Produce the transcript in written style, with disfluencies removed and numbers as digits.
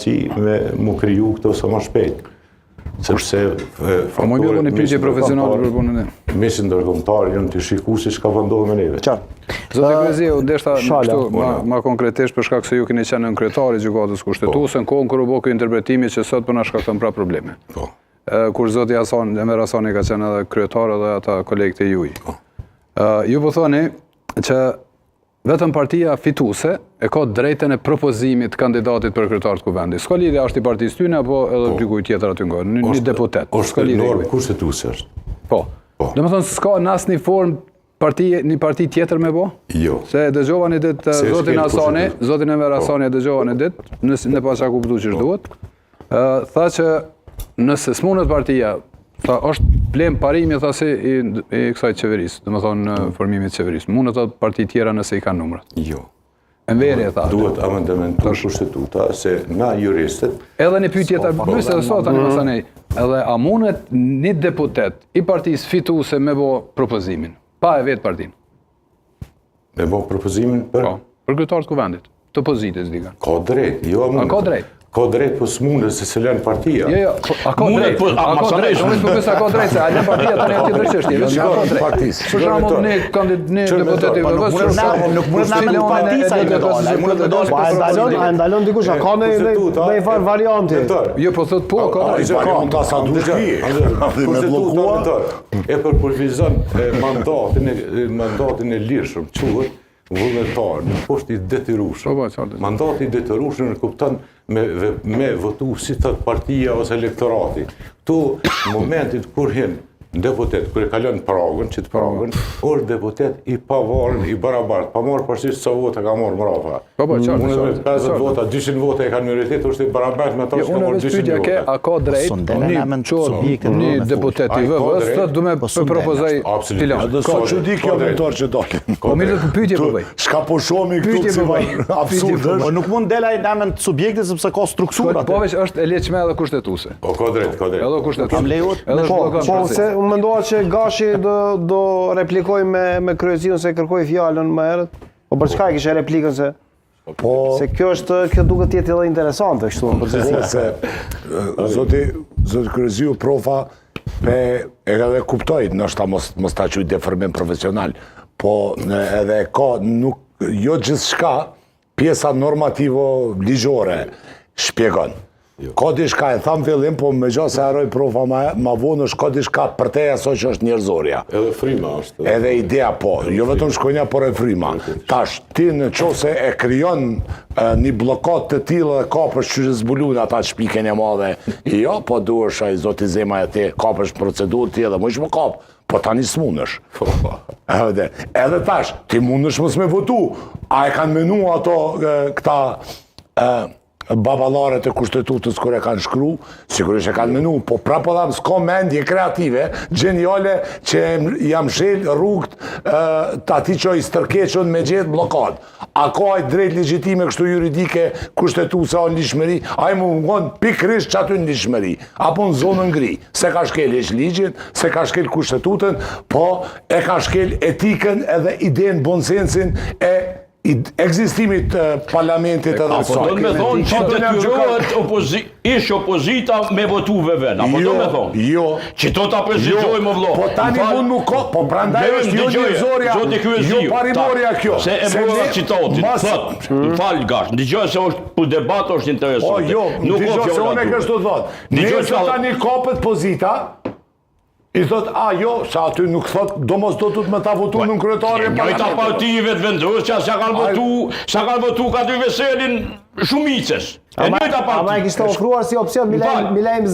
si me mu kriju këto sa më shpejt. Sepse më mirë një pyetje profesionale për punën e. Mesin ndërkombëtar janë të shiku si çka po ndodh me neve. Zoti Kryezi, ndeshta ma konkretisht për shkak se ju keni qenë kryetari i gjykatës kushtetuese, në kohën kur u bë ky interpretimi që sot po na shkakton pra probleme. Po. Kur zoti Emir Hasani ka qenë edhe kryetar edhe ata kolegët e juaj. Ju po thoni që vetëm partia fituese e ka drejtën e propozimit kandidatit për kryetar të kuvendit. S'ka lidhje është i partisë tyne apo edhe dikujt tjetër aty nga, një deputet. Është normë kushtetuese është. Po. Domethënë s'ka në asnjë formë një parti tjetër me bo? Jo. Se dëgjova një ditë zotin Emir Hasani e dëgjova një ditë, në pas çka kuptoj që duhet. Tha që nëse s'mundet partia, tha është blem parimi tha si i kësaj qeverisë, domethënë formimit të qeverisë. Mundet ato parti tjera nëse i kanë numrat. Jo. E verë tha. Duhet amendamentu kushtetuta se na juristët. Edhe një pyetje tjetër, nëse sot tani Hasani, edhe a mundet një deputet i partisë fituese me bë propozimin, pa e vetë partinë? Me bë propozimin për? Po, për kryetar të kuvendit, të opozitës dikan. Ka drejt, jo a mundet. Ka drejt. Ka drejt, po s'mundet se se lën partia. Jo, a ka drejt. A ka drejt, unë s'po ka drejt, se a lën partia tani është tjetër çështje, vetë ka drejt. Për shembull, ne deputet i VV-s, nuk mund na me partisa i vetë. A ndalon dikush, a ka me far variante. Jo, po thot po, ka drejt. Ka ta sa duhet. Me bllokuar e përkullfizon mandatin e lirshëm, quhet vullnetar, në poshtë i detyrueshëm. Mandati i detyrueshëm në kupton me votu si thot partia ose elektorati. Tu momentit kur hin deputet, kur e kalon pragën, që të pragën, është deputet i pavarur, i barabartë, pa marrë parasysh sa vota ka marrë mbrapa. Po, qartë. 50 vota, 200 vota e kanë minoritet, është i barabartë me ata që ka marrë 200 vota. A ka drejt një deputet i VV-s, thotë du me propozoj filan. Ka çudi kjo mentor që dalin. Po mirë të pyetje po bëj. Shka po shohim këtu si absurd është. Nuk mund dela në emën të subjektit sepse ka struktura. Po veç është e lehtëshme edhe kushtetuese. Po ka drejt. Edhe kushtetuese. Po se unë mendoha që Gashi do replikoj me kryesiun se kërkoj fjalën më herët. Po për çka e kishe replikën se? Se kjo duket të jetë edhe interesante kështu në përgjithësi. Se zoti kryesiu profa e ka dhe kuptoj, nështë ta mos ta quaj deformim profesional, po edhe ka jo gjithçka pjesa normativo ligjore shpjegon. Ka diçka e tham fillim, po me gjatë se harroj profa ma vonë është ka diçka për te aso që është njerëzorja. Edhe fryma është. Edhe idea po, jo vetëm shkronja, por e fryma. Tash, ti në qose e kryon një blokat të tillë dhe kapësh që zbulun ata shpiken e madhe. Jo, po duhesh ai zoti Zema e ti kapësh procedurë ti edhe më që më kap. Po tani s'mundesh. Edhe tash, ti mundesh mos me votu. A e kanë menu ato këta baballaret e kushtetutës kur e kanë shkru, sigurisht e kanë menu, po prapo dham s'ka mendje kreative, gjeniale që jam shel rrugt të ati që i stërkeqën me gjithë blokad. A ka ajtë drejt legjitime kështu juridike kushtetuse o në lishmëri, a i më ngon pikrisht që aty në lishmëri, apo në zonën ngri, se ka shkel e ligjin, se ka shkel kushtetutën, po e ka shkel etikën edhe idenë bonsensin e ekzistimit parlamentit edhe apo do me thonë që detyrohet ish opozita me votu VV-n, apo do me thonë? Jo. Që to ta përzigjoj më vlo. Po tani mund nuk ka, po prandaj është jo njerëzorja, jo parimorja kjo. Se e mora citatin, thot, fal Gash, ndigjoj se është për debat është interesante. Jo, ndigjoj se unë e kështu thot. Nëse tani kapet pozita, i thot, jo, sa aty nuk thot, do mos do të me ta votu në kryetare. Njëjta partive të vendosja, sa kanë votu ka dy Veselin shumicës. E njëjta parti. Ama e kishte ofruar si opcion Milajm